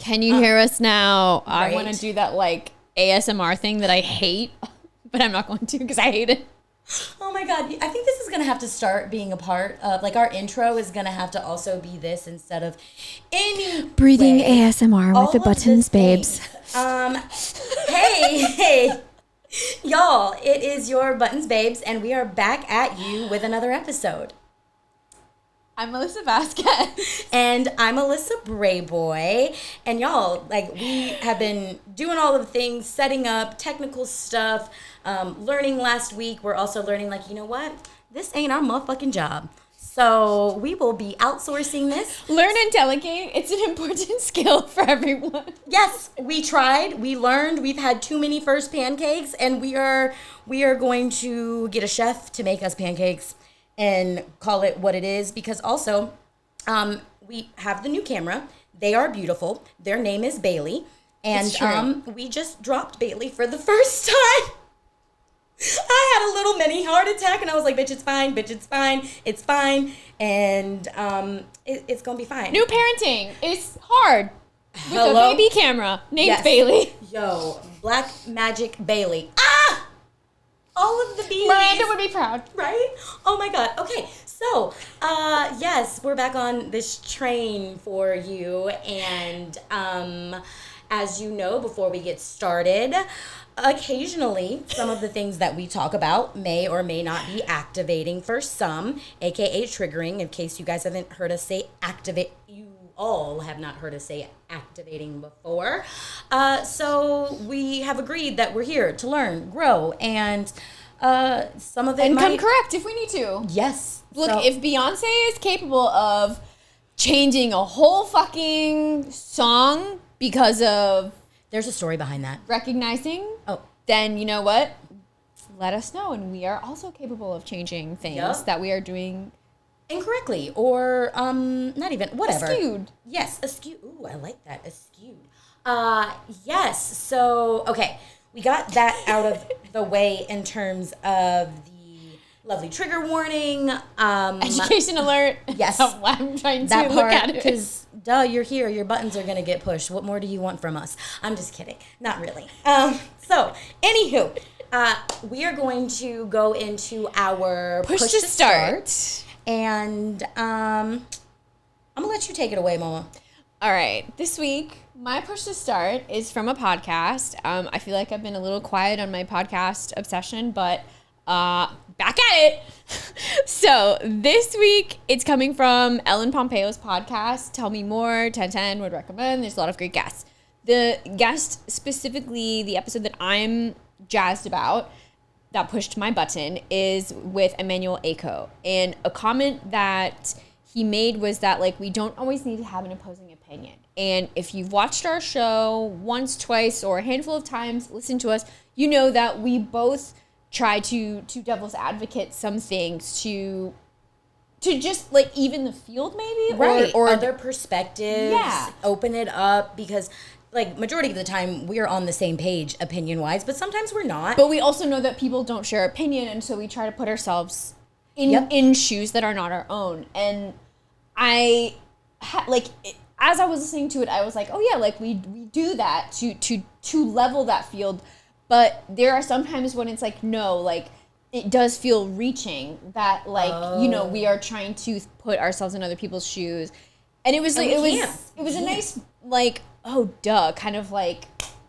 Can you hear us now? Right. I want to do that like ASMR thing that I hate, but I'm not going to because I hate it. Oh my God. I think this is going to have to start being a part of, like, our intro is going to have to also be this instead of any Breathing way, ASMR all with the of buttons, things. babes. Hey, y'all, it is your Buttons Babes, and we are back at you with another episode. I'm Melissa Vasquez. And I'm Alyssa Brayboy. And y'all, like, we have been doing all of the things, setting up technical stuff, learning last week. We're also learning, like, you know what? This ain't our motherfucking job. So we will be outsourcing this. Learn and delegate. It's an important skill for everyone. Yes, we tried. We learned. We've had too many first pancakes, and we are going to get a chef to make us pancakes and call it what it is, because also we have the new camera. They are beautiful. Their name is Bailey, and we just dropped Bailey for the first time. I had a little mini heart attack, and I was like, bitch, it's fine, bitch, it's fine, it's fine, and it's gonna be fine. New parenting is hard with a Hello? baby camera named Yes. Bailey. Yo, Black Magic Bailey. Ah! All of the bees. Miranda would be proud. Right? Oh my God. Okay. So, yes, we're back on this train for you. And as you know, before we get started, occasionally some of the things that we talk about may or may not be activating for some, aka triggering, in case you guys haven't heard us say activate. You all have not heard us say activating before. So we have agreed that we're here to learn, grow, and some of it And come might... correct if we need to. Yes. Look, So- if Beyonce is capable of changing a whole fucking song because of There's a story behind that. recognizing, Oh. then you know what? Let us know, and we are also capable of changing things Yup. that we are doing Incorrectly, or not even, whatever. skewed. Yes, askew. Ooh, I like that, askewed. Yes, so, okay, we got that out of the way in terms of the lovely trigger warning. Education alert. Yes. I'm trying to That look part, at it. because, duh, you're here, your buttons are going to get pushed. What more do you want from us? I'm just kidding. Not really. So, anywho, we are going to go into our Push to start. And I'm gonna let you take it away, Mama. All right. This week, my push to start is from a podcast. I feel like I've been a little quiet on my podcast obsession, but back at it. So this week, it's coming from Ellen Pompeo's podcast, Tell Me More, 1010, would recommend. There's a lot of great guests. The guest, specifically the episode that I'm jazzed about, that pushed my button, is with Emmanuel Aiko. And a comment that he made was that, like, we don't always need to have an opposing opinion. And if you've watched our show once, twice, or a handful of times, listen to us, you know that we both try to devil's advocate some things to just, like, even the field maybe. Right. Or other perspectives. Yeah. Open it up, because, like, majority of the time we're on the same page opinion-wise, but sometimes we're not. But we also know that people don't share opinion, and so we try to put ourselves in Yep. in shoes that are not our own. And as I was listening to it, I was like, oh yeah, like we do that to level that field. But there are some times when it's like, no, like it does feel reaching that, like, you know, we are trying to put ourselves in other people's shoes. And it was like, it was a nice, like, oh duh, kind of like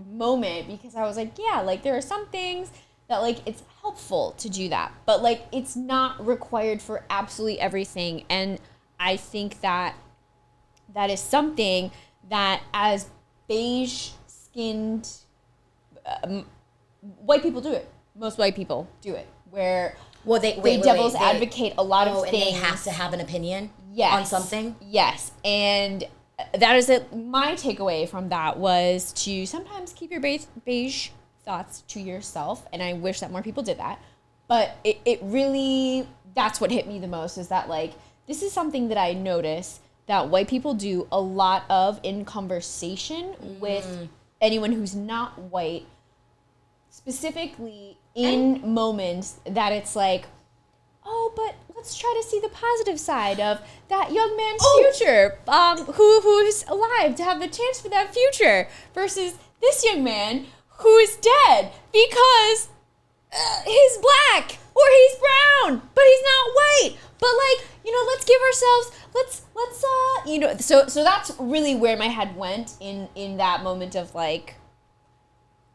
moment, because I was like, yeah, like there are some things that, like, it's helpful to do that, but, like, it's not required for absolutely everything. And I think that that is something that, as beige skinned white people do it. Most white people do it, where they devil's advocate a lot of and things. they have to have an opinion Yes. on something. Yes. And that is it. My takeaway from that was to sometimes keep your beige thoughts to yourself. And I wish that more people did that. But it really, that's what hit me the most, is that, like, this is something that I notice that white people do a lot of in conversation with anyone who's not white, specifically in moments that it's like, oh, but let's try to see the positive side of that young man's future, who's alive to have the chance for that future, versus this young man who is dead because he's black or he's brown, but he's not white. But like, let's give ourselves, so that's really where my head went in that moment of like,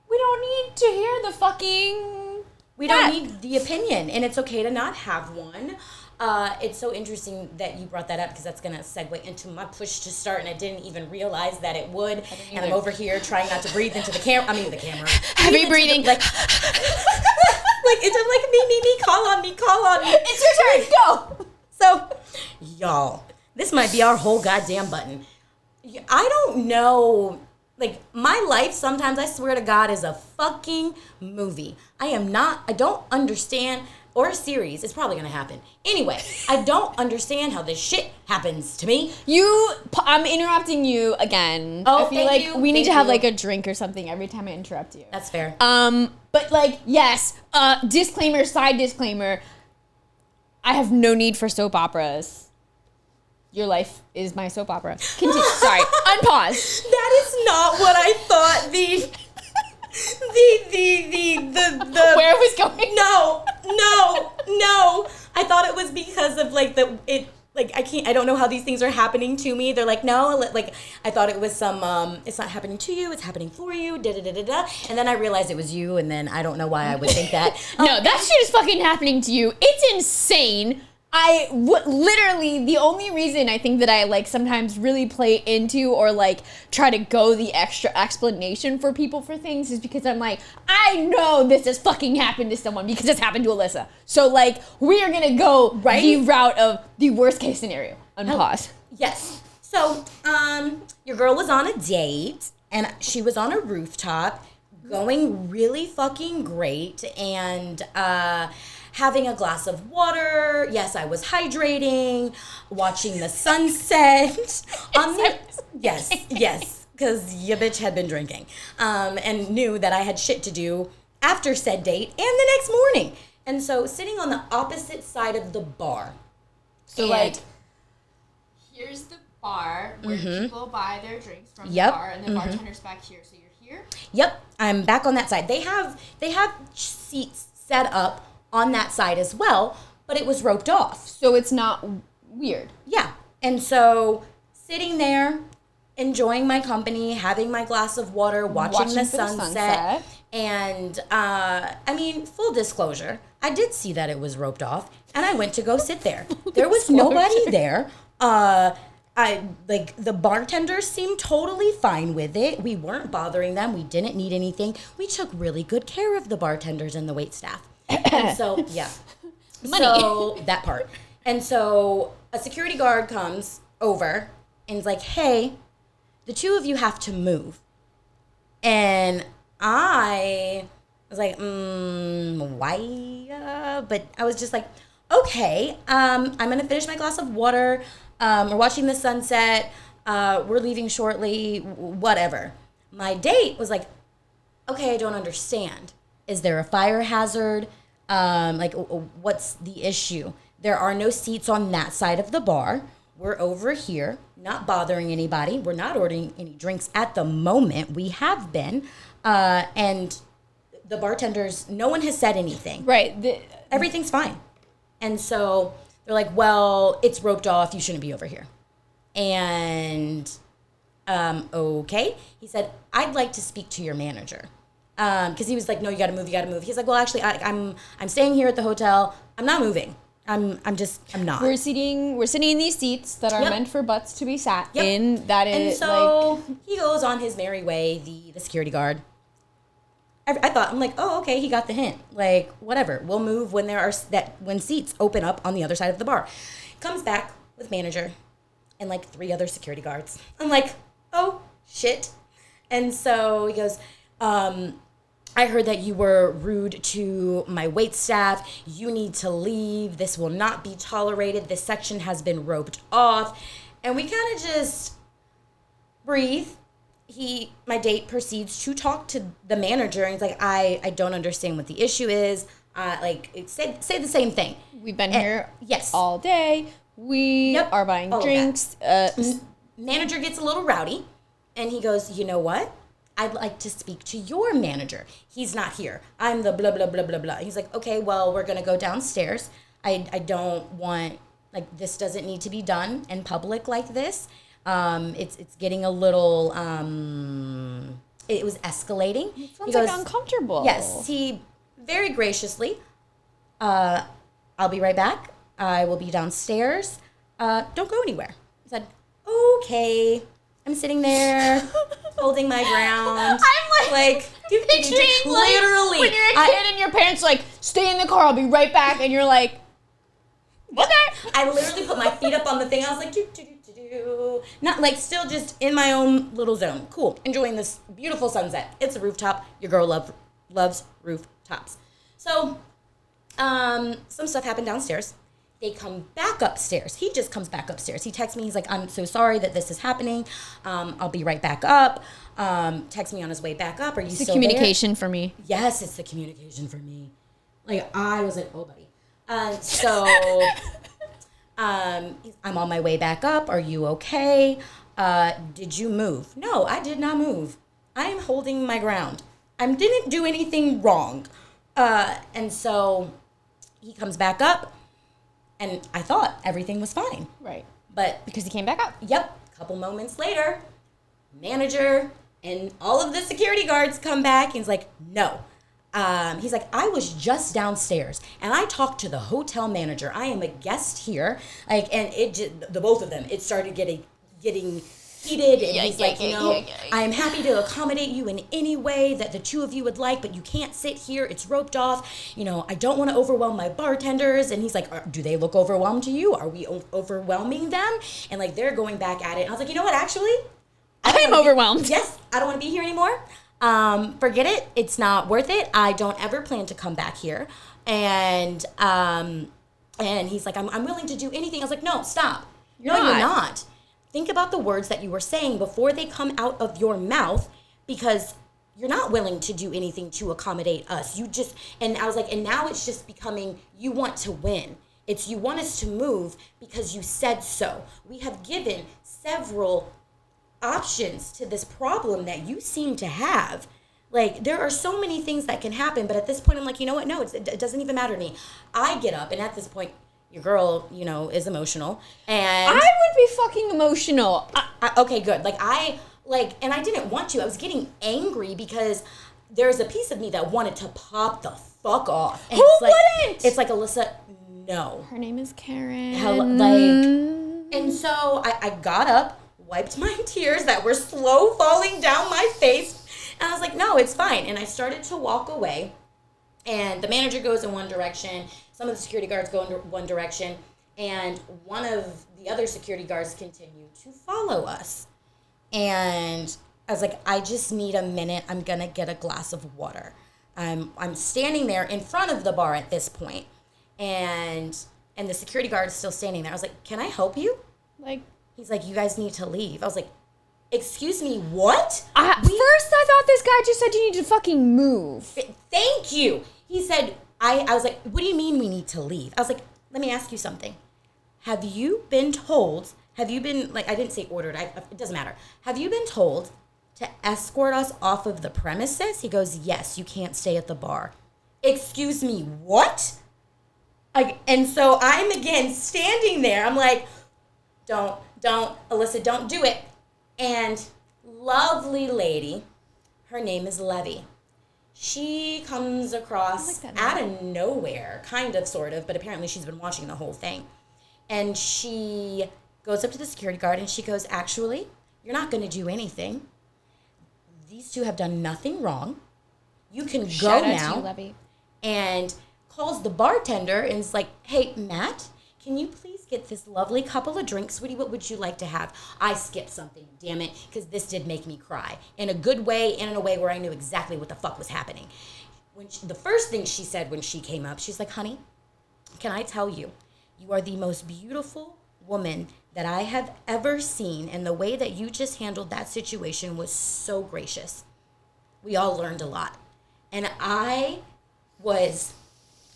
we don't need to hear the fucking. We don't need the opinion, and it's okay to not have one. It's so interesting that you brought that up because that's going to segue into my push to start, and I didn't even realize that it would. And I'm over here trying not to breathe into the camera. I mean, the camera. Heavy breathing. Like it's like me, call on me. It's your turn, go. So, y'all, this might be our whole goddamn button. I don't know. Like, my life sometimes, I swear to God, is a fucking movie. I don't understand, or a series. It's probably going to happen. Anyway, I don't understand how this shit happens to me. I'm interrupting you again. Oh, I feel thank like you. we need Thank to have you. like a drink or something every time I interrupt you. That's fair. But like, yes, disclaimer, side disclaimer. I have no need for soap operas. Your life is my soap opera. Continue. Sorry. Unpause. That is not what I thought the Where it was going? No. I thought it was because of like I don't know how these things are happening to me. They're like, no, like I thought it was some it's not happening to you, it's happening for you, and then I realized it was you, and then I don't know why I would think that. No, that shit is fucking happening to you. It's insane. Literally, the only reason I think that I like sometimes really play into or like try to go the extra explanation for people for things is because I'm like, I know this has fucking happened to someone because it's happened to Alyssa. So like, we are gonna go the route of the worst case scenario. Unpause. Yes. So, your girl was on a date and she was on a rooftop going really fucking great and, having a glass of water. Yes, I was hydrating, watching the sunset. Yes, because your bitch had been drinking and knew that I had shit to do after said date and the next morning. And so sitting on the opposite side of the bar. So like, here's the bar where people buy their drinks from the bar and the bartender's back here. So you're here? Yep, I'm back on that side. They have seats set up on that side as well, but it was roped off. So it's not weird. Yeah. And so sitting there, enjoying my company, having my glass of water, watching the sunset. And, full disclosure, I did see that it was roped off, and I went to go sit there. There was nobody there. The bartenders seemed totally fine with it. We weren't bothering them. We didn't need anything. We took really good care of the bartenders and the waitstaff. And so, yeah. Money. So, that part. And so, a security guard comes over and is like, hey, the two of you have to move. And I was like, why? But I was just like, okay, I'm going to finish my glass of water. We're watching the sunset. We're leaving shortly, whatever. My date was like, okay, I don't understand. Is there a fire hazard? What's the issue? There are no seats on that side of the bar. We're over here, not bothering anybody. We're not ordering any drinks at the moment. We have been. And the bartenders, no one has said anything. Right. Everything's fine. And so they're like, well, it's roped off. You shouldn't be over here. And, okay. He said, I'd like to speak to your manager. Because he was like, no, you gotta move. He's like, well, actually, I'm staying here at the hotel. I'm not moving. I'm not. We're sitting in these seats that are meant for butts to be sat in. That is, and so he goes on his merry way, the security guard. I thought, I'm like, oh, okay, he got the hint. Like, whatever. We'll move when when seats open up on the other side of the bar. Comes back with manager and like 3 other security guards. I'm like, oh, shit. And so he goes, I heard that you were rude to my waitstaff. You need to leave. This will not be tolerated. This section has been roped off. And we kind of just breathe. My date proceeds to talk to the manager, and he's like, I don't understand what the issue is. Say the same thing. We've been here yes. all day. We are buying drinks. Manager gets a little rowdy, and he goes, you know what? I'd like to speak to your manager. He's not here. I'm the blah, blah, blah, blah, blah. He's like, okay, well, we're going to go downstairs. I don't want, like, this doesn't need to be done in public like this. It's getting a little, it was escalating. It sounds like uncomfortable. Yes, he very graciously, I'll be right back. I will be downstairs. Don't go anywhere. I said, okay. I'm sitting there holding my ground. I'm like picturing literally when you're a kid and your parents like, stay in the car, I'll be right back, and you're like, okay. I literally put my feet up on the thing. I was like, do. Not like still just in my own little zone. Cool. Enjoying this beautiful sunset. It's a rooftop. Your girl loves rooftops. So, some stuff happened downstairs. They come back upstairs. He just comes back upstairs. He texts me. He's like, I'm so sorry that this is happening. I'll be right back up. Text me on his way back up. Are you still there? It's the communication for me. Yes, it's the communication for me. Like, I was like, oh, buddy. So, I'm on my way back up. Are you okay? Did you move? No, I did not move. I am holding my ground. I didn't do anything wrong. And so he comes back up. And I thought everything was fine. Right. But because he came back up. Yep. A couple moments later, manager and all of the security guards come back and he's like, no. He's like, I was just downstairs and I talked to the hotel manager. I am a guest here. Like, and it just, the both of them, it started getting heated, and he's like, I am happy to accommodate you in any way that the two of you would like, but you can't sit here. It's roped off. I don't want to overwhelm my bartenders. And he's like, do they look overwhelmed to you? Are we overwhelming them? And like, they're going back at it. And I was like, you know what, actually? I'm overwhelmed. Yes, I don't want to be here anymore. Forget it. It's not worth it. I don't ever plan to come back here. And he's like, I'm willing to do anything. I was like, no, stop. You're not. Think about the words that you were saying before they come out of your mouth, because you're not willing to do anything to accommodate us. And I was like, and now it's just becoming, you want to win. It's you want us to move because you said so. We have given several options to this problem that you seem to have. Like, there are so many things that can happen, but at this point, I'm like, you know what? No, it doesn't even matter to me. I get up, and at this point, your girl, is emotional, and I would be fucking emotional. Okay, good. And I didn't want to. I was getting angry because there's a piece of me that wanted to pop the fuck off. And who wouldn't? It's like, Alyssa, no. Her name is Karen. And so I got up, wiped my tears that were slow falling down my face, and I was like, no, it's fine. And I started to walk away, and the manager goes in one direction. Some of the security guards go in one direction, and one of the other security guards continue to follow us. And I was like, I just need a minute. I'm going to get a glass of water. I'm standing there in front of the bar at this point, and the security guard is still standing there. I was like, can I help you? He's like, you guys need to leave. I was like, excuse me, what? First, I thought this guy just said you need to fucking move. Thank you. He said, I was like, what do you mean we need to leave? I was like, let me ask you something. Have you been, I didn't say ordered, it doesn't matter. Have you been told to escort us off of the premises? He goes, yes, you can't stay at the bar. Excuse me, what? And so I'm again standing there. I'm like, don't, Alyssa, don't do it. And lovely lady, her name is Levy. She comes across out of nowhere, kind of, sort of, but apparently she's been watching the whole thing. And she goes up to the security guard and she goes, actually, you're not going to do anything. These two have done nothing wrong. You can go now. Shout out to you, Levy. And calls the bartender and is like, hey, Matt, can you please get this lovely couple of drinks? Sweetie, what would you like to have? I skipped something, damn it, because this did make me cry. In a good way and in a way where I knew exactly what the fuck was happening. The first thing she said when she came up, she's like, honey, can I tell you, you are the most beautiful woman that I have ever seen, and the way that you just handled that situation was so gracious. We all learned a lot. And I was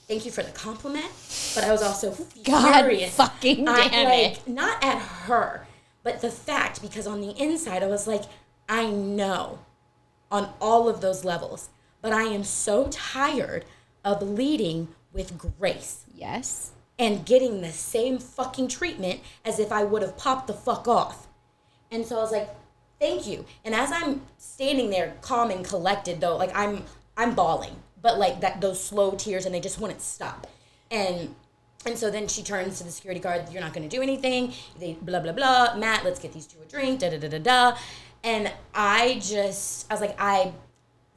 thank you for the compliment, but I was also God furious. fucking damn it. Not at her, but the fact, because on the inside I was like, I know on all of those levels, but I am so tired of leading with grace. Yes. And getting the same fucking treatment as if I would have popped the fuck off. And so I was like, thank you. And as I'm standing there calm and collected though, like I'm bawling, but like those slow tears, and they just wouldn't stop. And so then she turns to the security guard, you're not going to do anything. They blah, blah, blah. Matt, let's get these two a drink, da, da, da, da, da. And I was like,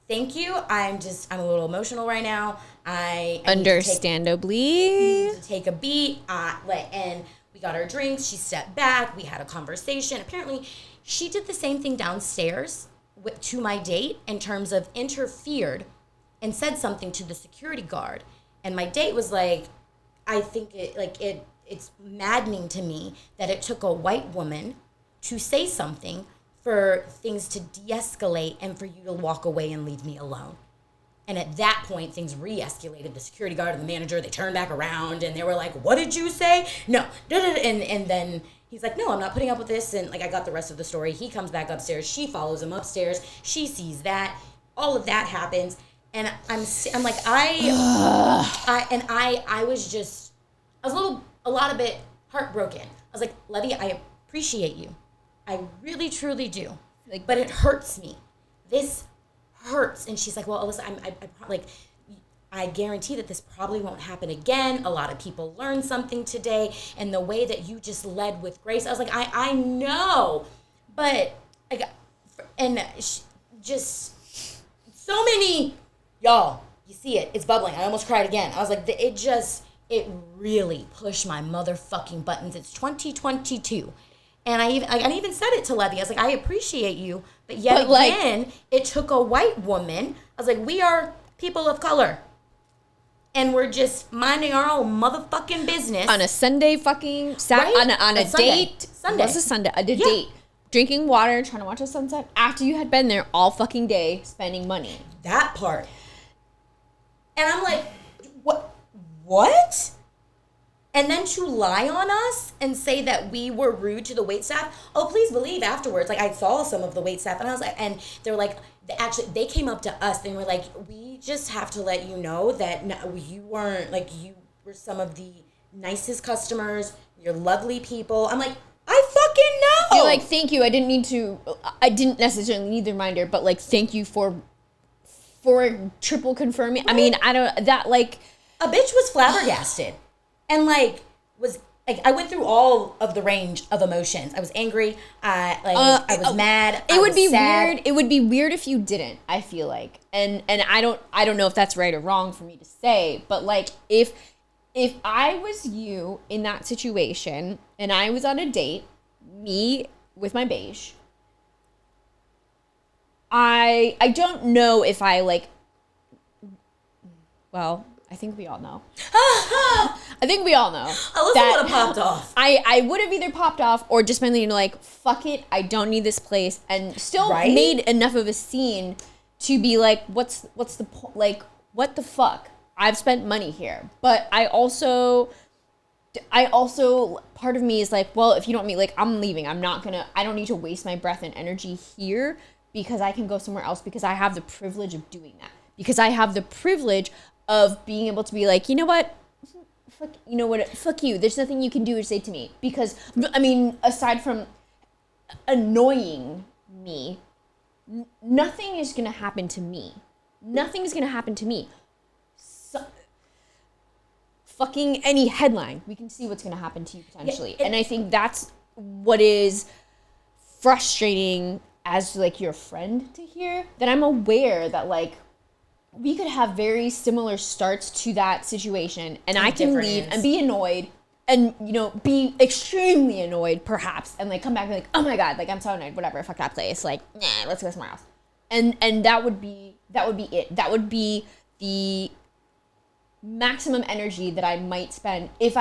thank you. I'm a little emotional right now. I Understandably. need to take a beat. And we got our drinks. She stepped back. We had a conversation. Apparently, she did the same thing downstairs to my date in terms of interfered and said something to the security guard. And my date was like, I think it's maddening to me that it took a white woman to say something for things to de-escalate and for you to walk away and leave me alone. And at that point, things re-escalated. The security guard and the manager, they turned back around and they were like, what did you say? No. And then he's like, no, I'm not putting up with this. And like, I got the rest of the story. He comes back upstairs. She follows him upstairs. She sees that. All of that happens. And I'm like, I was a lot of it heartbroken. I was like, Levy, I appreciate you. I really, truly do. Like, but it hurts me. This hurts. And she's like, well, Alyssa, I guarantee that this probably won't happen again. A lot of people learned something today. And the way that you just led with grace, I was like, I know. But, just so many, y'all, you see it. It's bubbling. I almost cried again. I was like, it really pushed my motherfucking buttons. It's 2022. And I even said it to Levy. I was like, I appreciate you, but again, it took a white woman. I was like, we are people of color, and we're just minding our own motherfucking business on a Sunday fucking right? on a date. Sunday. What's a Sunday? A date, drinking water, trying to watch a sunset after you had been there all fucking day spending money. That part, and I'm like, what? And then to lie on us and say that we were rude to the waitstaff. Oh, please believe afterwards. Like, I saw some of the waitstaff, and I was like, and they were like, they came up to us and were like, we just have to let you know that you weren't, like, you were some of the nicest customers. You're lovely people. I'm like, I fucking know. You're like, thank you. I didn't necessarily need the reminder, but like, thank you for triple confirming. Right. I mean, a bitch was flabbergasted. And I went through all of the range of emotions. I was angry. I was mad. It would be sad. weird. It would be weird if you didn't. I feel like, and I don't know if that's right or wrong for me to say, but like if I was you in that situation and I was on a date, me with my beige, I don't know if I like. Well, I think we all know. I think we all know. Alyssa would have popped off. I would have either popped off or just been like, fuck it, I don't need this place, and still made enough of a scene to be like, what's the point? Like, what the fuck? I've spent money here. But I also part of me is like, well, if you don't meet, like, I'm leaving. I don't need to waste my breath and energy here because I can go somewhere else because I have the privilege of doing that. Because I have the privilege of being able to be like, you know what? Fuck you. There's nothing you can do or say to me. Because, I mean, aside from annoying me, nothing is going to happen to me. Nothing is going to happen to me. Fucking any headline, we can see what's going to happen to you potentially. And I think that's what is frustrating as, like, your friend to hear. That I'm aware that, like, we could have very similar starts to that situation, and I can leave and be annoyed and, be extremely annoyed perhaps, and like come back and be like, oh my God, like I'm so annoyed, whatever, fuck that place, like, nah, let's go somewhere else. And that would be it. That would be the maximum energy that I might spend if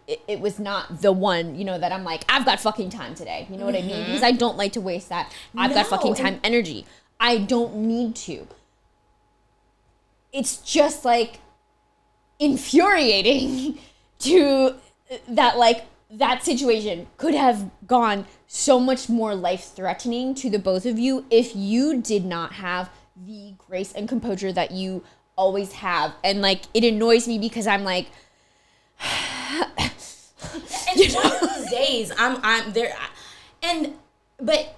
it was not the one, that I'm like, I've got fucking time today. You know what I mean? Because I don't like to waste that. I've got fucking time energy. I don't need to. It's just like, infuriating to that, like, that situation could have gone so much more life-threatening to the both of you if you did not have the grace and composure that you always have. And, like, it annoys me because I'm like, and one of these days I'm there, but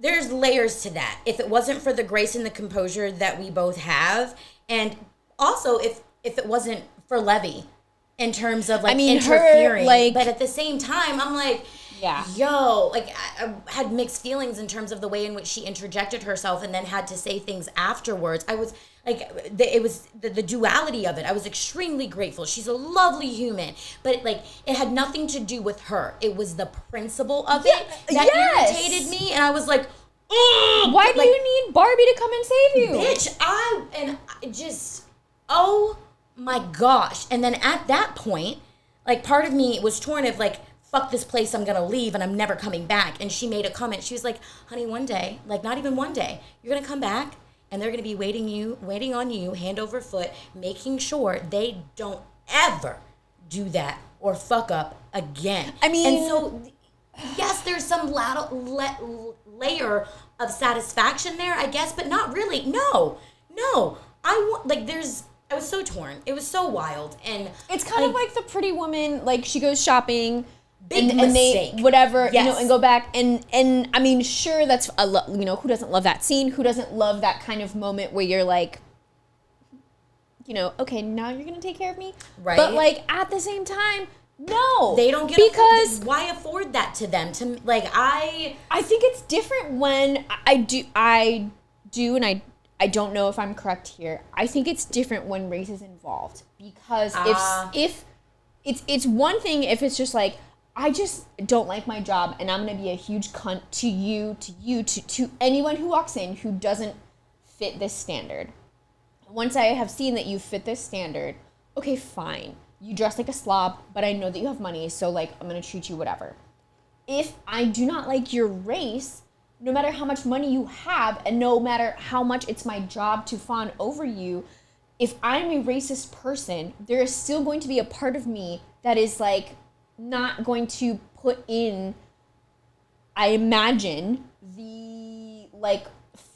there's layers to that. If it wasn't for the grace and the composure that we both have, and also if it wasn't for Levy in terms of, like, interfering, but at the same time, I'm like, yo, like, I had mixed feelings in terms of the way in which she interjected herself and then had to say things afterwards. I was like, it was the duality of it. I was extremely grateful. She's a lovely human, but, like, it had nothing to do with her. It was the principle of it that irritated me, and I was like, why do you need Barbie to come and save you? Bitch, oh my gosh. And then at that point, like, part of me was torn of, like, fuck this place, I'm gonna leave and I'm never coming back. And she made a comment. She was like, honey, one day, like, not even one day, you're gonna come back and they're gonna be waiting on you, hand over foot, making sure they don't ever do that or fuck up again. I mean, and so, yes, there's some layer of satisfaction there, I guess, but not really. No. I was so torn. It was so wild. And it's kind of like the Pretty Woman, like, she goes shopping, big mistake. And they, whatever, you know, and go back. And I mean, sure, that's, you know, who doesn't love that scene? Who doesn't love that kind of moment where you're like, you know, okay, now you're going to take care of me? Right. But, like, at the same time, no. They don't get, because why afford that to them? I think it's different when I do, and I don't know if I'm correct here. I think it's different when race is involved, because if it's one thing if it's just like, I just don't like my job and I'm gonna be a huge cunt to anyone who walks in who doesn't fit this standard. Once I have seen that you fit this standard, okay, fine. You dress like a slob, but I know that you have money, so, like, I'm gonna treat you whatever. If I do not like your race, no matter how much money you have, and no matter how much it's my job to fawn over you, if I'm a racist person, there is still going to be a part of me that is, like, not going to put in, I imagine, the, like,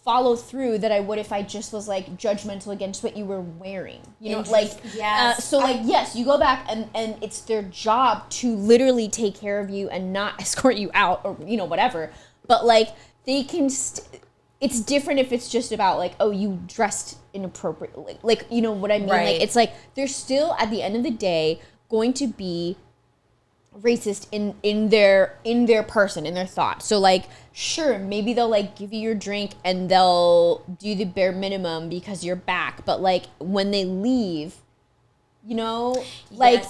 follow through that I would if I just was, like, judgmental against what you were wearing. You know, like, yes. So, like, yes, you go back and it's their job to literally take care of you and not escort you out or, you know, whatever. But, like, they can, it's different if it's just about, like, oh, you dressed inappropriately. Like, you know what I mean? Right. Like, it's like, they're still, at the end of the day, going to be racist in their person, in their thought. So, like, sure, maybe they'll, like, give you your drink and they'll do the bare minimum because you're back. But, like, when they leave, you know, like,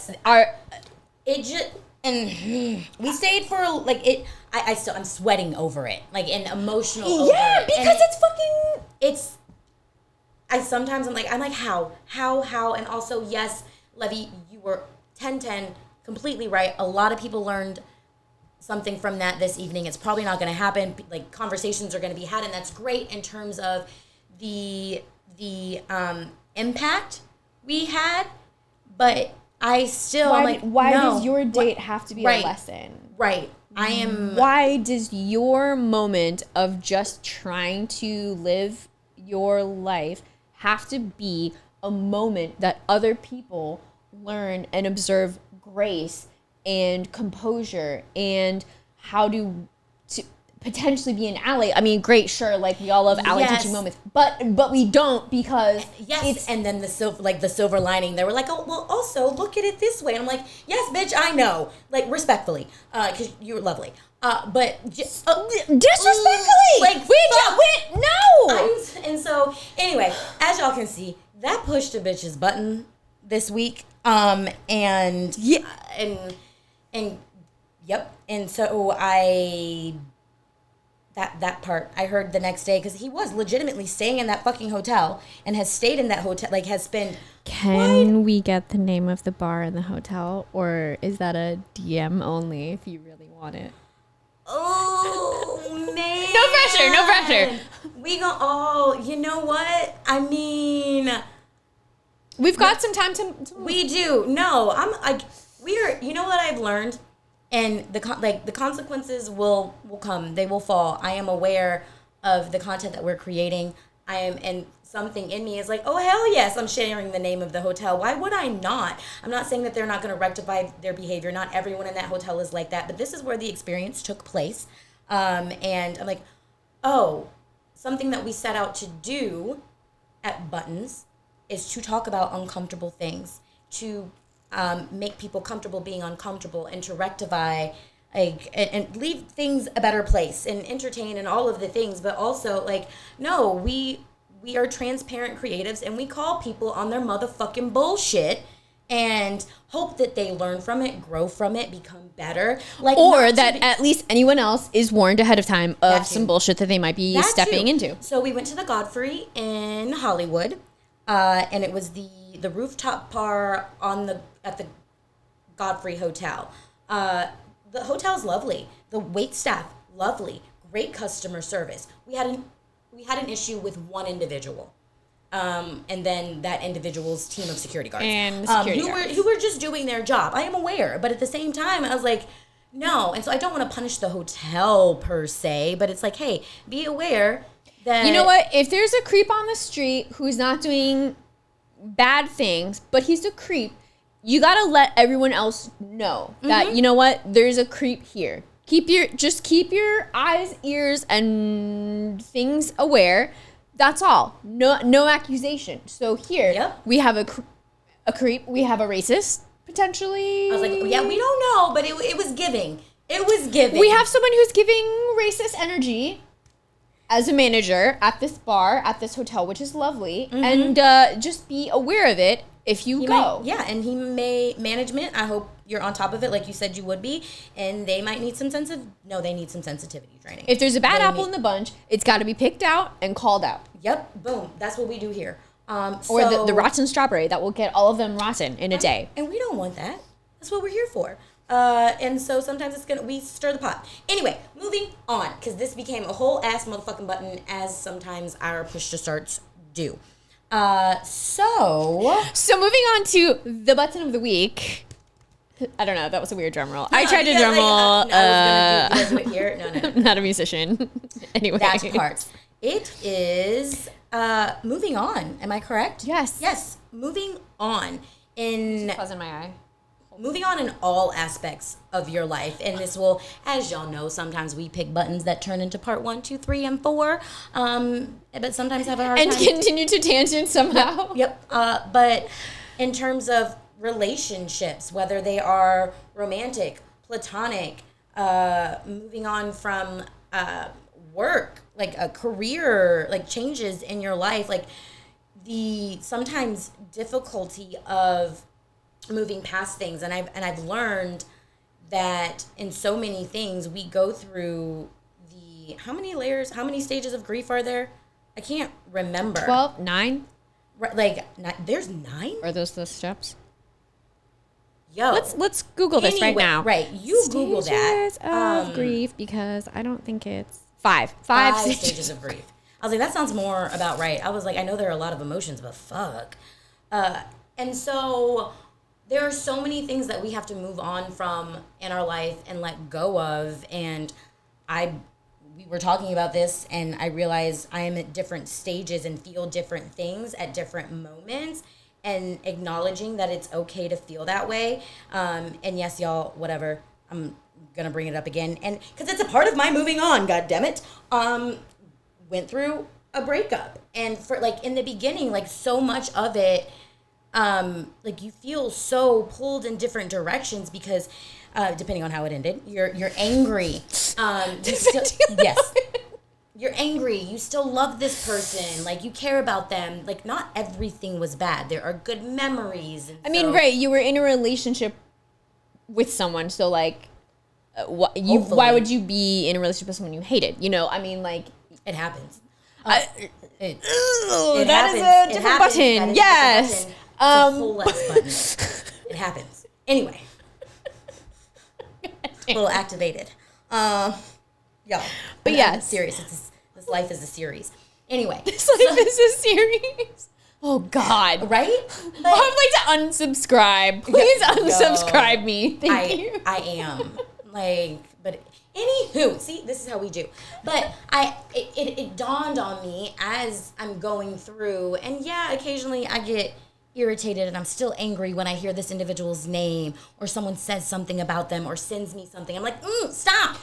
it just, and we stayed for, like, it, I'm sweating over it, like, and emotional over it. Yeah, because sometimes I'm like, how, and also, yes, Levy, you were 10-10, completely right. A lot of people learned something from that this evening. It's probably not going to happen. Like, conversations are going to be had, and that's great in terms of the impact we had. But I still, why does your date have to be a lesson? Right. Why does your moment of just trying to live your life have to be a moment that other people learn and observe grace and composure and how to potentially be an ally? I mean, great, sure, like, we all love ally teaching moments, but we don't, because it's, and then the silver lining, they were like, oh, well, also look at it this way, and I'm like, yes, bitch, I know, like, respectfully, because you're lovely, but disrespectfully, like, wait, no. And so anyway, as y'all can see, that pushed a bitch's button this week, and yep, and so that part I heard the next day, because he was legitimately staying in that fucking hotel and has stayed in that hotel, like, has spent. Can we get the name of the bar in the hotel, or is that a DM only if you really want it? Oh, man. No pressure. We you know what? I mean, We've got some time to We do. No, I'm like, you know what I've learned? And the consequences will come. They will fall. I am aware of the content that we're creating. And something in me is like, oh, hell yes, I'm sharing the name of the hotel. Why would I not? I'm not saying that they're not going to rectify their behavior. Not everyone in that hotel is like that. But this is where the experience took place. And I'm like, oh, something that we set out to do at Buttons is to talk about uncomfortable things, to make people comfortable being uncomfortable, and to rectify and leave things a better place and entertain and all of the things. But also, like, no, we are transparent creatives, and we call people on their motherfucking bullshit and hope that they learn from it, grow from it, become better. Like, or that at least anyone else is warned ahead of time of some bullshit that they might be stepping into. So we went to the Godfrey in Hollywood, and it was the rooftop bar at the Godfrey Hotel. The hotel's lovely. The wait staff, lovely. Great customer service. We had an issue with one individual. And then that individual's team of security guards. And security guards. Who were just doing their job. I am aware. But at the same time, I was like, no. And so I don't want to punish the hotel per se, but it's like, hey, be aware that... You know what? If there's a creep on the street who's not doing bad things, but he's a creep, you gotta let everyone else know that, you know what, there's a creep here. Keep your eyes, ears, and things aware. That's all. No accusation. So here, we have a creep. We have a racist, potentially. I was like, yeah, we don't know, but it was giving. It was giving. We have someone who's giving racist energy as a manager at this bar, at this hotel, which is lovely. And just be aware of it if you go. And management, I hope you're on top of it like you said you would be, and they might need some they need some sensitivity training. If there's a bad apple in the bunch, it's got to be picked out and called out. Yep, boom. That's what we do here. Or the rotten strawberry that will get all of them rotten in a day. And we don't want that. That's what we're here for. And so sometimes we stir the pot. Anyway, moving on, because this became a whole ass motherfucking button, as sometimes our push to starts do. So moving on to the button of the week. I don't know. That was a weird drum roll. I tried to drum roll. I was gonna do it here. No. I'm not a musician. Anyway. That's parts. It is moving on. Am I correct? Yes. Yes. Moving on Fuzz in my eye. Moving on in all aspects of your life. And this will, as y'all know, sometimes we pick buttons that turn into part 1, 2, 3, and 4. But sometimes have a hard time. And continue to tangent somehow. Yep. But in terms of relationships, whether they are romantic, platonic, moving on from work, like a career, like changes in your life, like the sometimes difficulty of moving past things, and I've learned that in so many things we go through how many stages of grief are there? I can't remember. 12, 9? Right, there's 9? Are those the steps? Yo. Let's Google this right now. Right, you Google that. Stages of grief, because I don't think it's 5. 5 stages of grief. I was like, that sounds more about right. I was like, I know there are a lot of emotions, but fuck. And so there are so many things that we have to move on from in our life and let go of. And we were talking about this, and I realized I am at different stages and feel different things at different moments, and acknowledging that it's okay to feel that way. And yes, y'all, whatever, I'm gonna bring it up again, and because it's a part of my moving on, god damn it. Went through a breakup, and for in the beginning, so much of it, you feel so pulled in different directions because depending on how it ended, you're angry. Yes. You're angry. You still love this person. You care about them. Not everything was bad. There are good memories. And right. You were in a relationship with someone. So, why would you be in a relationship with someone you hated? It happens. That is a different button. Yes. It's a whole less button. It happens. Anyway. A little activated. Yeah. But yeah. Serious. This life is a series. Anyway. This life is a series. Oh God. Right? But I would like to unsubscribe. Please unsubscribe me. Thank you. I am. Like, but anywho, see, this is how we do. But it dawned on me as I'm going through, and yeah, occasionally I get irritated and I'm still angry when I hear this individual's name or someone says something about them or sends me something. I'm like, stop.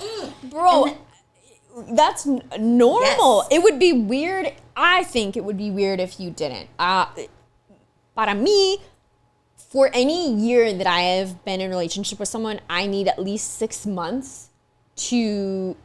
Bro, that's normal. Yes. It would be weird. I think it would be weird if you didn't. Para mí, for any year that I have been in a relationship with someone, I need at least 6 months to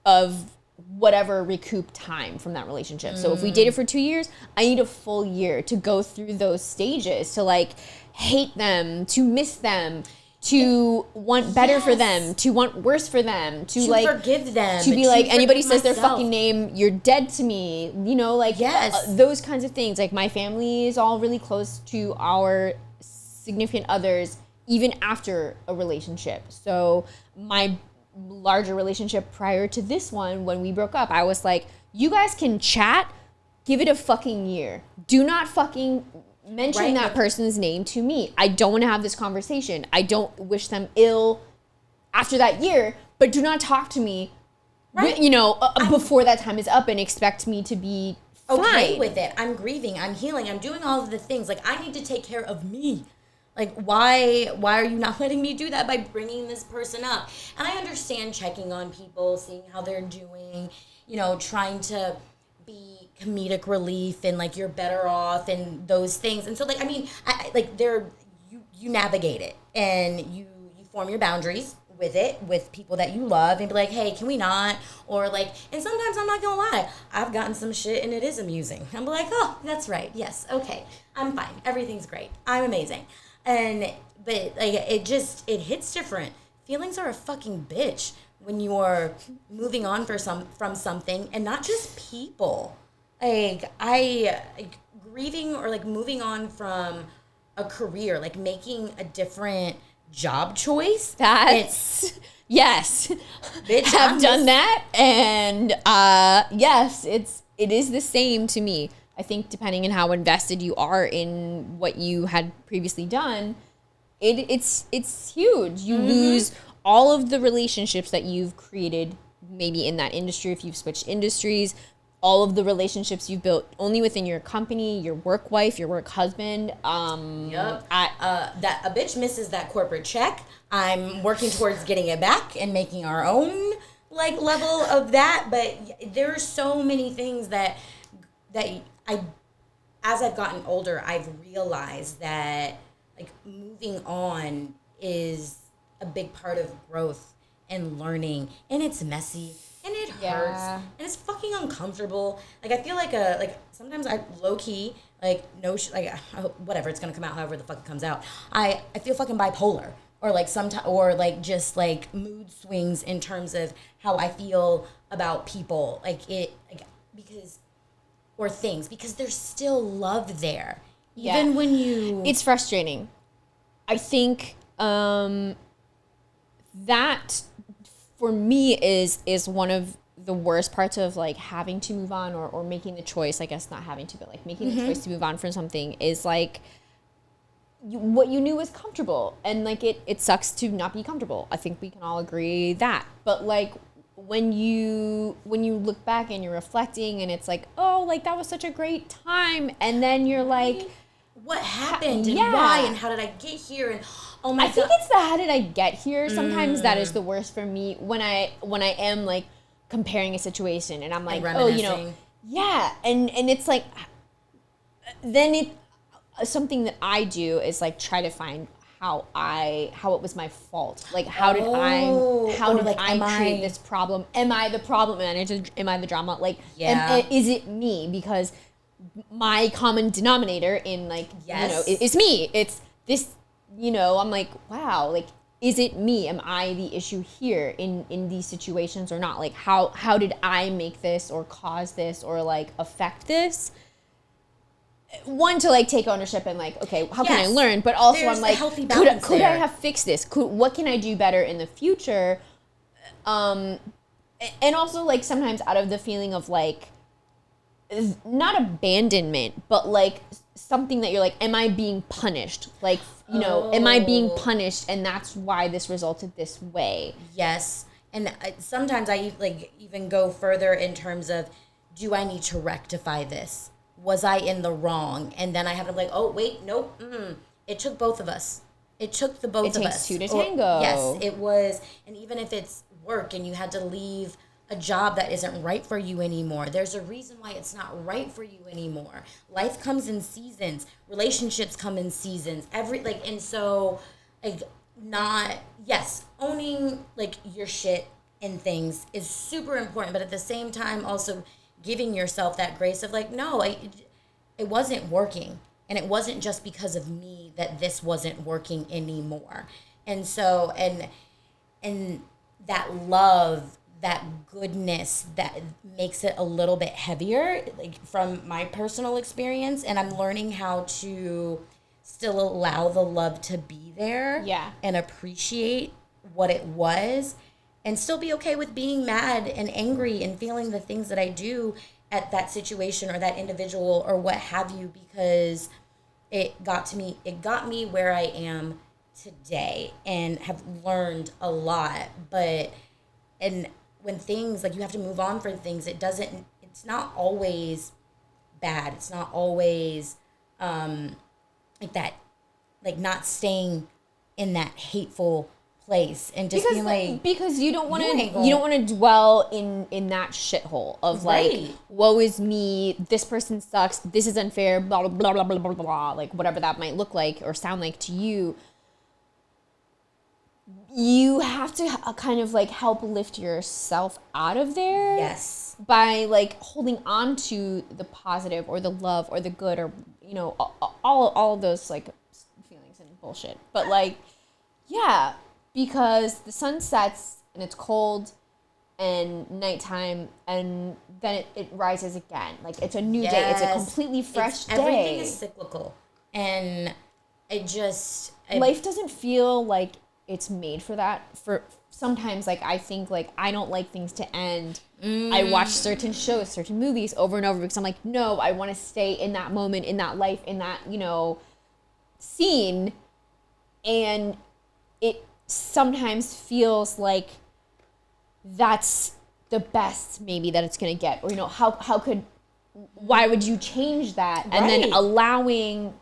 of whatever recoup time from that relationship. So if we dated for 2 years, I need a full year to go through those stages, to like hate them, to miss them, to want better for them, to want worse for them, to like forgive them, to be like, anybody forgive says their myself. fucking name, you're dead to me, you know, like Yes. those kinds of things. Like my family is all really close to our significant others even after a relationship. So my larger relationship prior to this one, when we broke up, I was like, you guys can chat, give it a fucking year. Do not fucking mention Right. that person's name to me. I don't want to have this conversation. I don't wish them ill after that year, but do not talk to me, Right. you know, before that time is up and expect me to be Okay fine. with it. I'm grieving. I'm healing. I'm doing all of the things. Like, I need to take care of me. Like, why are you not letting me do that by bringing this person up? And I understand checking on people, seeing how they're doing, you know, trying to be comedic relief and like you're better off and those things. And so like, I mean, I like you navigate it and you form your boundaries with it, with people that you love, and be like, hey, can we not? Or like, and sometimes I'm not gonna lie, I've gotten some shit and it is amusing. I'm like, oh, that's right. Yes. Okay. I'm fine. Everything's great. I'm amazing. But like, it hits different. Feelings are a fucking bitch when you're moving on from something, and not just people. Like grieving or like moving on from a career, like making a different job choice. That's yes. Bitch, have I'm done just- that, and yes, it is the same to me. I think depending on how invested you are in what you had previously done, it's huge. You lose all of the relationships that you've created, maybe in that industry if you've switched industries, all of the relationships you've built only within your company, your work wife, your work husband. Yep. That a bitch misses that corporate check. I'm working towards getting it back and making our own like level of that. But there are so many things that as I've gotten older, I've realized that like moving on is a big part of growth and learning, and it's messy and it hurts Yeah. and it's fucking uncomfortable. Like I feel like sometimes I low key like I hope whatever, it's gonna come out however the fuck it comes out. I feel fucking bipolar, or like sometimes, or like just like mood swings in terms of how I feel about people, or things, because there's still love there even when you It's frustrating. I think that for me is one of the worst parts of like having to move on, or making the choice, I guess not having to, but like making the choice to move on from something, is like what you knew was comfortable, and like it sucks to not be comfortable. I think we can all agree that. But like when you look back and you're reflecting and it's like, oh, like that was such a great time, and then you're like, what happened and Yeah. why and how did I get here, and oh my I think god, it's the how did I get here. Sometimes that is the worst for me when I am like comparing a situation and I'm like, oh, you know, reminiscing. yeah, and it's like, then it something that I do is like try to find how it was my fault. Like how did Oh, or like, I am create I- this problem? Am I the problem? Am I the drama? Like, Yeah. is it me? Because my common denominator in like, Yes. you know, it's me. It's this, you know, I'm like, wow, like, is it me? Am I the issue here in these situations or not? Like, how did I make this or cause this or like affect this? One, to like take ownership and like, okay, how can I Yes. learn? But also There's I'm a like, healthy could balance I there. have fixed this? What can I do better in the future? And also like sometimes out of the feeling of like, not abandonment, but like something that you're like, am I being punished? Like, you know, am I being punished, and that's why this resulted this way? Yes. And sometimes I like even go further in terms of, do I need to rectify this? Was I in the wrong? And then I have to be like, oh, wait, nope. It took both of us. It took the both of us. It takes two to tango. Yes, it was. And even if it's work and you had to leave a job that isn't right for you anymore, there's a reason why it's not right for you anymore. Life comes in seasons. Relationships come in seasons. And so, like, owning, like, your shit and things is super important, but at the same time, also giving yourself that grace of, like, no, it wasn't working. And it wasn't just because of me that this wasn't working anymore. And so, and that love, that goodness, that makes it a little bit heavier, like from my personal experience. And I'm learning how to still allow the love to be there. Yeah. And appreciate what it was. And still be okay with being mad and angry and feeling the things that I do at that situation or that individual or what have you, because it got me where I am today and have learned a lot. And when things, like, you have to move on for things, it's not always bad. It's not always like that, like not staying in that hateful place and just being like, because you don't want to dwell in that shithole of like, woe is me, this person sucks, this is unfair, blah blah blah blah blah blah blah, like whatever that might look like or sound like to you. You have to kind of like help lift yourself out of there. Yes. By like holding on to the positive or the love or the good or, you know, all of those like feelings and bullshit. But like, yeah, because the sun sets and it's cold and nighttime and then it rises again. Like, it's a new day. It's a completely fresh day. Everything is cyclical. And life doesn't feel like it's made for that. For sometimes, like, I think, like, I don't like things to end. I watch certain shows, certain movies over and over because I'm like, no, I want to stay in that moment, in that life, in that, you know, scene. And it sometimes feels like that's the best maybe that it's going to get. Or, you know, why would you change that? And then allowing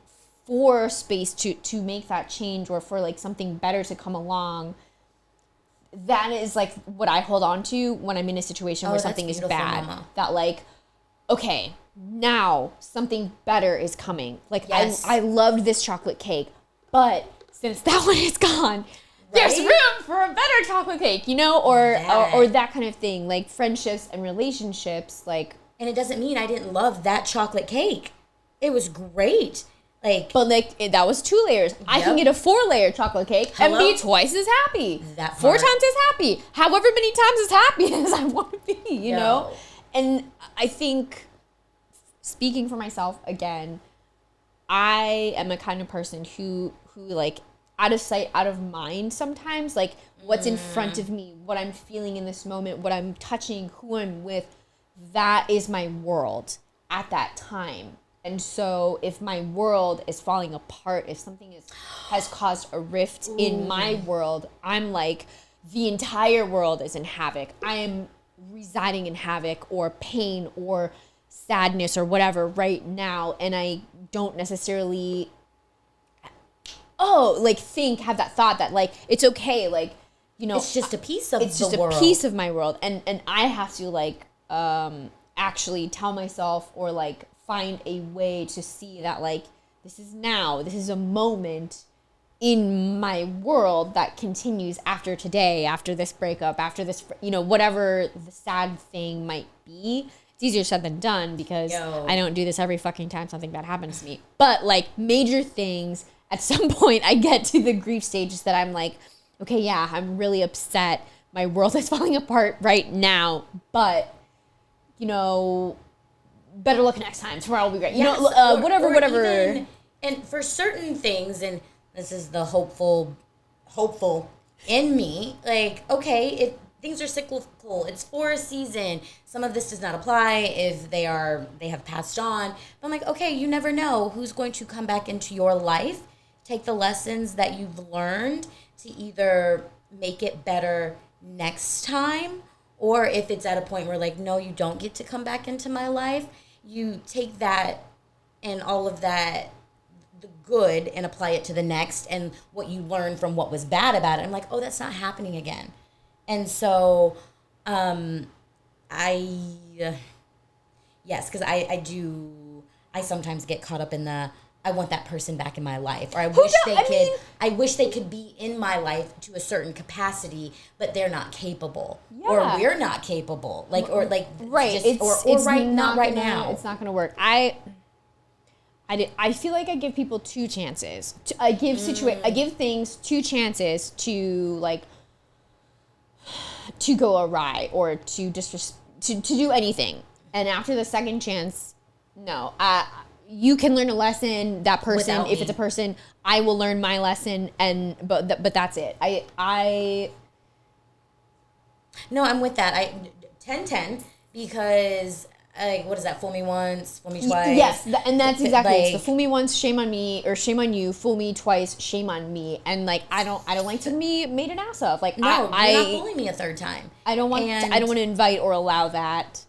for space to make that change or for like something better to come along. That is like what I hold on to when I'm in a situation where something is bad. Mama. That like, okay, now something better is coming. Like, yes. I loved this chocolate cake, but since that one is gone, there's room for a better chocolate cake, you know, or that kind of thing. Like friendships and relationships, like. And it doesn't mean I didn't love that chocolate cake. It was great. But like that was 2 layers. Yep. I can get a 4-layer chocolate cake and be twice as happy. 4 times as happy. However many times as happy as I want to be, you know? And I think, speaking for myself again, I am a kind of person who like out of sight, out of mind sometimes. Like what's in front of me, what I'm feeling in this moment, what I'm touching, who I'm with, that is my world at that time. And so if my world is falling apart, if something has caused a rift in my world, I'm like, the entire world is in havoc. I am residing in havoc or pain or sadness or whatever right now. And I don't necessarily, have that thought that like, it's okay. Like, you know, it's just a piece of the world. It's just a piece of my world. And I have to like, actually tell myself or like, find a way to see that like this is a moment in my world that continues after today, after this breakup, after this, you know, whatever the sad thing might be. It's easier said than done because I don't do this every fucking time something bad happens to me. But like major things, at some point I get to the grief stages that I'm like, okay, yeah, I'm really upset. My world is falling apart right now, but you know, better luck next time. Tomorrow will be great. You know, whatever. Even, and for certain things, and this is the hopeful in me, like, okay, things are cyclical. It's for a season. Some of this does not apply if they have passed on. But I'm like, okay, you never know who's going to come back into your life, take the lessons that you've learned to either make it better next time, or if it's at a point where like, no, you don't get to come back into my life, you take that and all of that, the good, and apply it to the next, and what you learned from what was bad about it. I'm like, oh, that's not happening again. And so, yes, because I sometimes get caught up in I want that person back in my life, or I wish they could be in my life to a certain capacity, but they're not capable, or we're not capable, right. Not right now. It's not going to work. I feel like I give people two chances. I give things two chances to like to go awry or to do anything. And after the second chance, no. You can learn a lesson. That person, if it's a person, I will learn my lesson. But that's it. No, I'm with that. 10-10 because. What is that? Fool me once, fool me twice. Yes, and that's exactly it. So fool me once, shame on me, or shame on you. Fool me twice, shame on me. And like I don't like to be made an ass of. Like no, you're not fooling me a third time. I don't want to invite or allow that.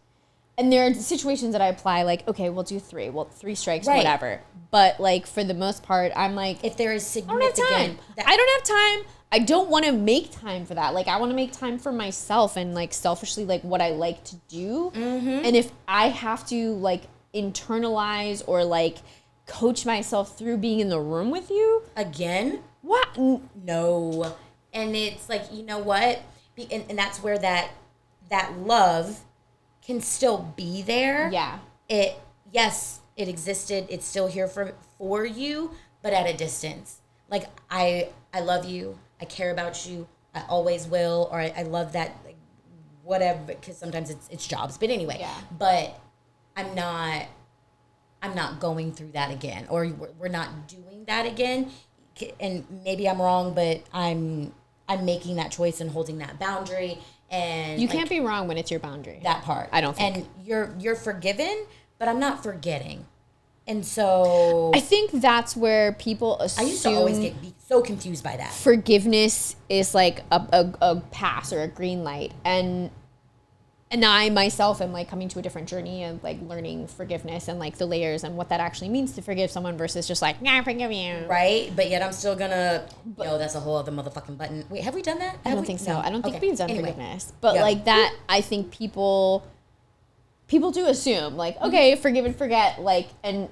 And there are situations that I apply. Like okay, we'll do 3. Well, 3 strikes, right. Whatever. But like for the most part, I'm like, if there is significant, I don't have time. I don't want to make time for that. Like, I want to make time for myself and, like, selfishly, like, what I like to do. Mm-hmm. And if I have to, like, internalize or, like, coach myself through being in the room with you. Again? What? No. And it's like, you know what? And that's where that love can still be there. Yeah. Yes, it existed. It's still here for you, but at a distance. Like, I love you. I care about you. I always will. Or I love that, like, whatever, because sometimes it's jobs. But anyway, yeah. But I'm not going through that again. Or we're not doing that again. And maybe I'm wrong, but I'm making that choice and holding that boundary. And you can't be wrong when it's your boundary. That part. I don't think. And you're forgiven, but I'm not forgetting. And so I think that's where people assume. I used to always be so confused by that. Forgiveness is like a pass or a green light, and I myself am like coming to a different journey of like learning forgiveness and like the layers and what that actually means to forgive someone versus just like, I forgive you. Right, but yet I'm still gonna. That's a whole other motherfucking button. Wait, have we done that? I don't think so. I don't think we've done forgiveness, but like that, I think people do assume like, okay, forgive and forget, like, and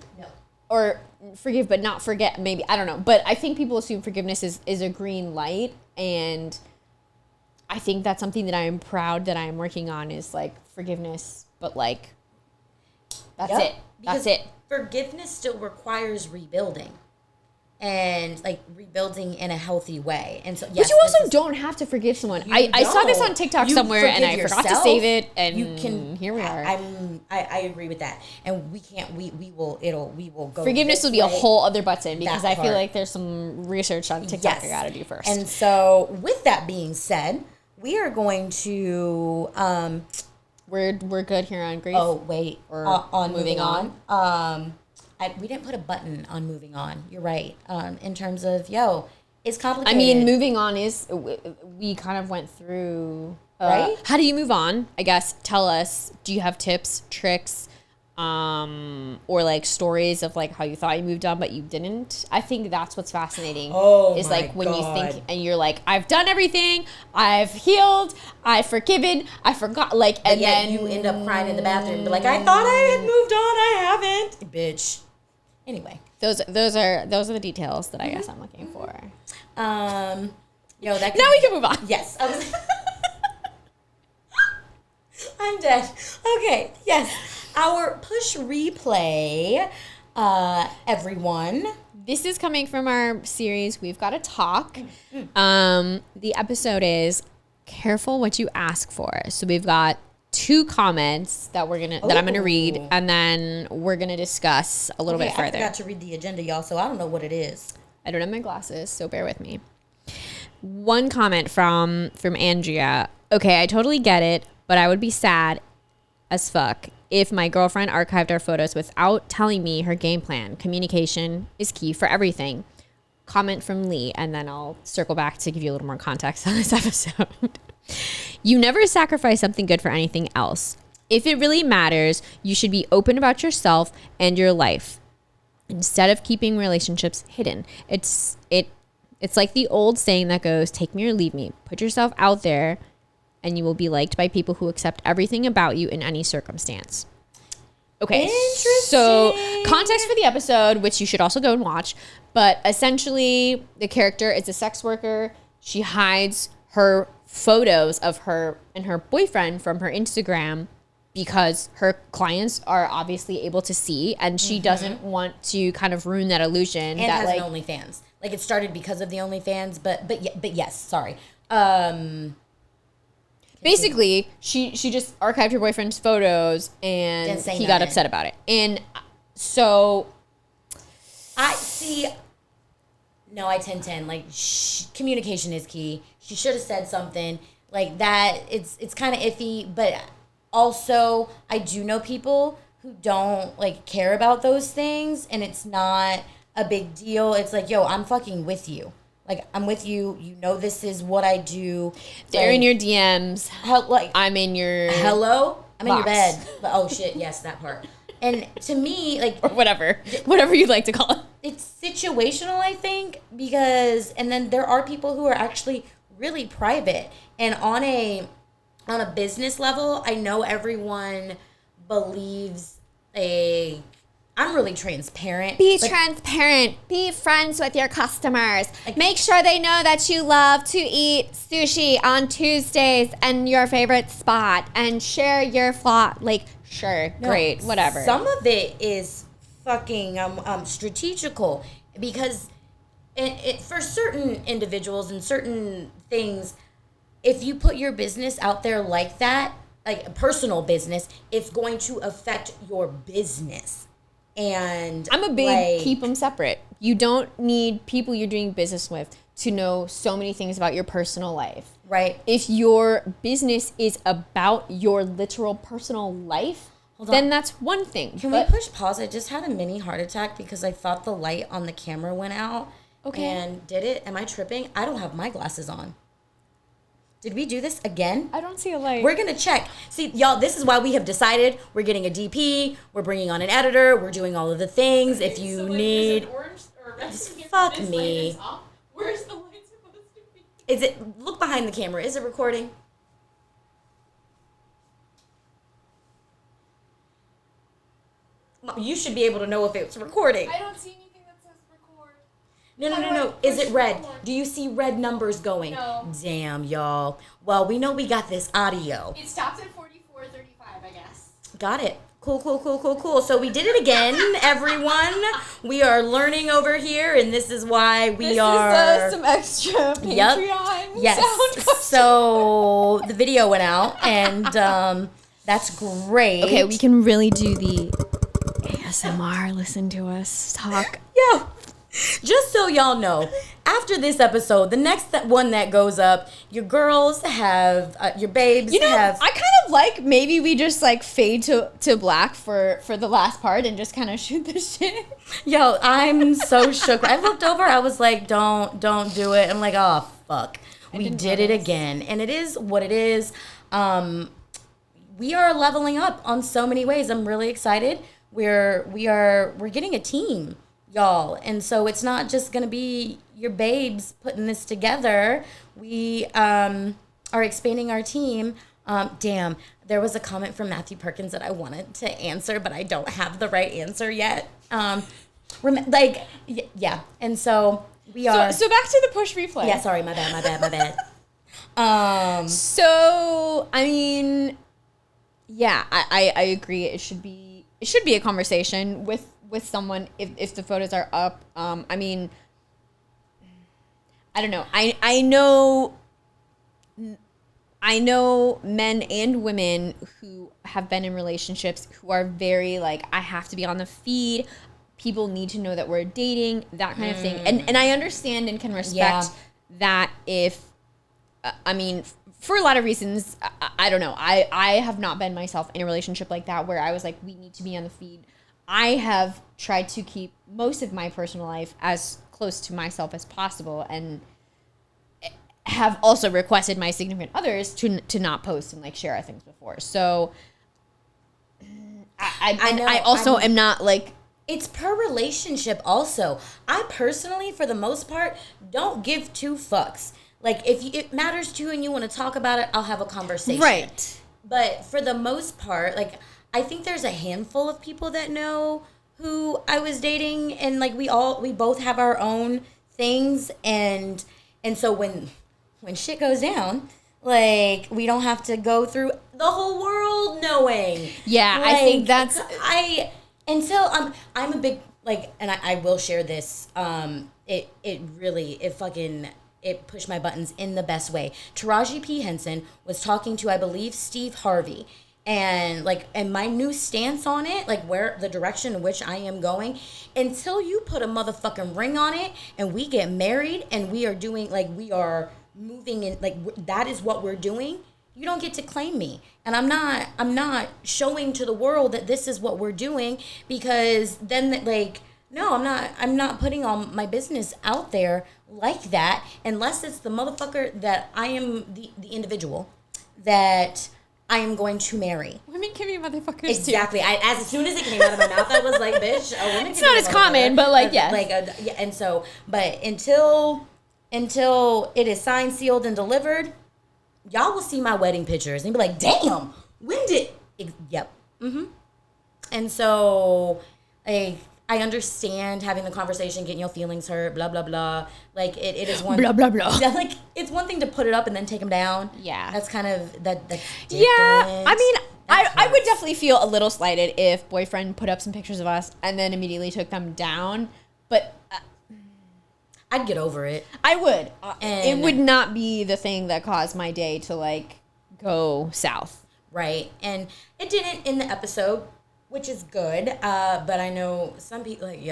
or forgive but not forget, maybe, I don't know, but I think people assume forgiveness is a green light, and I think that's something that I am proud that I am working on is like forgiveness, but like that's it. That's it. Forgiveness still requires rebuilding. And like rebuilding in a healthy way. And so yes, but you also don't have to forgive someone. I saw this on TikTok somewhere and I forgot to save it, and here we are. I agree with that. And we will go. Forgiveness will be a whole other button because I feel like there's some research on TikTok I gotta do first. And so with that being said, we are going to we're good here on grief. Oh wait. Or on moving on. We didn't put a button on moving on. You're right. In terms of, it's complicated. I mean, moving on is, we kind of went through, right? How do you move on? I guess, tell us, do you have tips, tricks, or like stories of like how you thought you moved on, but you didn't? I think that's what's fascinating. Oh, is like when you think and you're like, I've done everything, I've healed, I've forgiven, I forgot, like, and then you end up crying in the bathroom, but like, I thought I had moved on, I haven't, bitch. Anyway, those are the details that I guess I'm looking for. Now we can move on. Yes, I'm dead. Okay, yes, our push replay, everyone. This is coming from our series We've Got to Talk. The episode is Careful What You Ask For. So we've got 2 comments that I'm gonna read, and then we're gonna discuss a little bit further. I forgot to read the agenda, y'all, so I don't know what it is. I don't have my glasses, so bear with me. One comment from Andrea. okay, I totally get it, but I would be sad as fuck if my girlfriend archived our photos without telling me her game plan. Communication is key for everything. Comment from Lee, and then I'll circle back to give you a little more context on this episode. You never sacrifice something good for anything else. If it really matters, you should be open about yourself and your life instead of keeping relationships hidden. It's like the old saying that goes, take me or leave me. Put yourself out there and you will be liked by people who accept everything about you in any circumstance. Okay, so context for the episode, which you should also go and watch, but essentially the character is a sex worker. She hides her photos of her and her boyfriend from her Instagram because her clients are obviously able to see, and she doesn't want to kind of ruin that illusion. And that has an OnlyFans. Like, it started because of the OnlyFans, but yes, sorry. Basically, she just archived her boyfriend's photos, and he got upset about it. And so, I 10-10. Like, communication is key. She should have said something like that. It's kind of iffy, but also I do know people who don't like care about those things, and it's not a big deal. It's like, yo, I'm fucking with you. Like, I'm with you. You know, this is what I do. They're like, in your DMs. I'm in your hello. I'm box. in your bed. But, oh shit, yes, that part. And to me, like, or whatever you'd like to call it. It's situational, I think, because and then there are people who are actually really private, and on a business level, I know everyone believes I'm really transparent. Be transparent. Be friends with your customers. Make sure they know that you love to eat sushi on Tuesdays and your favorite spot, and share your flaw. Like, sure, great, whatever. Some of it is fucking strategical, because it for certain individuals and certain things, if you put your business out there like that, like a personal business, it's going to affect your business. And I'm a big keep them separate. You don't need people you're doing business with to know so many things about your personal life. Right. If your business is about your literal personal life, then that's one thing. Can we push pause? I just had a mini heart attack because I thought the light on the camera went out. Okay. And did it? Am I tripping? I don't have my glasses on. Did we do this again? I don't see a light. We're going to check. See, y'all, this is why we have decided we're getting a DP. We're bringing on an editor. We're doing all of the things. If you need... Fuck me. Where's the light supposed to be? Is it... Look behind the camera. Is it recording? You should be able to know if it's recording. I don't see anything that says record. No. Is it red? Do you see red numbers going? No. Damn, y'all. Well, we know we got this audio. It stops at 44:35, I guess. Got it. Cool. So we did it again, everyone. We are learning over here, and this is why we are... This is some extra Patreon sound. So the video went out, and that's great. Okay, we can really do the ASMR, listen to us talk. Yeah. Just so y'all know, after this episode, the next one that goes up, your girls have, your babes have... I kind of like maybe we just like fade to black for the last part and just kind of shoot the shit. Yo, I'm so shook. I looked over, I was like, don't do it. I'm like, oh, fuck. We did it again. And it is what it is. We are leveling up on so many ways. I'm really excited. We're getting a team, y'all. And so it's not just going to be your babes putting this together. We are expanding our team. Damn, there was a comment from Matthew Perkins that I wanted to answer, but I don't have the right answer yet. Yeah. And so we are... So back to the push replay. Yeah, sorry, my bad. So, I mean, yeah, I agree. It should be a conversation with someone if the photos are up. I mean, I don't know. I know men and women who have been in relationships who are very like, I have to be on the feed. People need to know that we're dating, that kind of thing. And I understand and can respect that if I mean, for a lot of reasons, I don't know. I have not been myself in a relationship like that where I was like, we need to be on the feed. I have tried to keep most of my personal life as close to myself as possible, and have also requested my significant others to not post and like share things before. So I also am not like, it's per relationship also. I personally, for the most part, don't give two fucks. Like, if it matters to you and you want to talk about it, I'll have a conversation. right. But for the most part, like, I think there's a handful of people that know who I was dating, and like we both have our own things, and so when shit goes down, like, we don't have to go through the whole world knowing. Yeah, like, I think that's until I'm a big, like, and I will share this. It pushed my buttons in the best way. Taraji P. Henson was talking to, I believe, Steve Harvey. And my new stance on it, like, where the direction in which I am going, until you put a motherfucking ring on it and we get married and we are doing, like, we are moving in, like, that is what we're doing, you don't get to claim me. And I'm not showing to the world that this is what we're doing, because then, like, no, I'm not putting all my business out there like that, unless it's the motherfucker that I am, the individual that I am going to marry. Women can be motherfuckers exactly. too. As soon as it came out of my mouth, I was like, bitch, a woman it's can not be as a common, but like, yes. yeah. And so, but until it is signed, sealed, and delivered, y'all will see my wedding pictures and be like, damn, when did yep. And so, like, I understand having the conversation, getting your feelings hurt, blah, blah, blah. Like, it is one... Blah, blah, blah. Yeah, like, it's one thing to put it up and then take them down. Yeah. That's kind of... That's different. Yeah, I mean, I would definitely feel a little slighted if boyfriend put up some pictures of us and then immediately took them down. But... I'd get over it. I would. And it would not be the thing that caused my day to, like, go south. Right. And it didn't in the episode, which is good. But I know some people, like,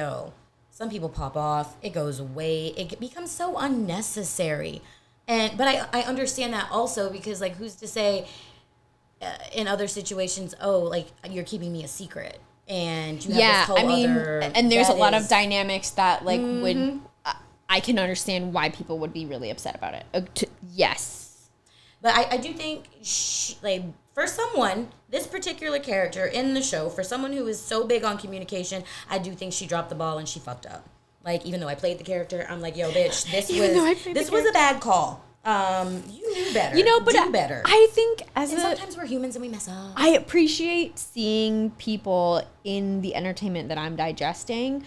some people pop off. It goes away. It becomes so unnecessary. But I understand that also, because, like, who's to say in other situations, oh, like, you're keeping me a secret. And you have this whole other... and there's a lot of dynamics that, like, would... I can understand why people would be really upset about it. Yes. But I do think, like, for someone, this particular character in the show, for someone who is so big on communication, I do think she dropped the ball and she fucked up. Like, even though I played the character, I'm like, yo, bitch, this was a bad call. You knew better. You know, but do better. I think sometimes we're humans and we mess up. I appreciate seeing people in the entertainment that I'm digesting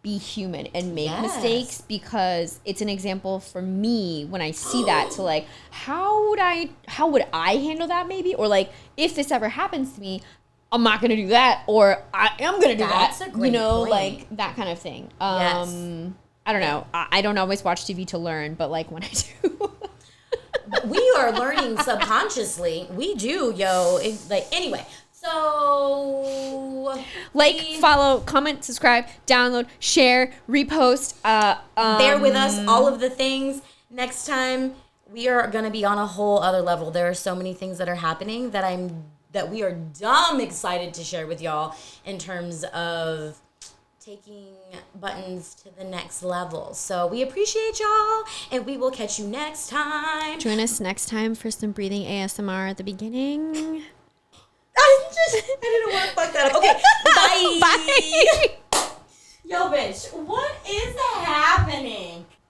be human and make mistakes, because it's an example for me when I see that to, like, how would I handle that maybe, or, like, if this ever happens to me, I'm not gonna do that, or I am gonna do That's that. a great point. Like, that kind of thing. Yes. I don't know. I don't always watch TV to learn, but, like, when I do. We are learning subconsciously. We do, yo. Anyway. So, like, follow, comment, subscribe, download, share, repost. Bear with us, all of the things. Next time, we are going to be on a whole other level. There are so many things that are happening that we are dumb excited to share with y'all, in terms of taking buttons to the next level. So we appreciate y'all, and we will catch you next time. Join us next time for some breathing ASMR at the beginning. I didn't want to fuck that up. Okay, bye. Bye. Yo, bitch, what is happening?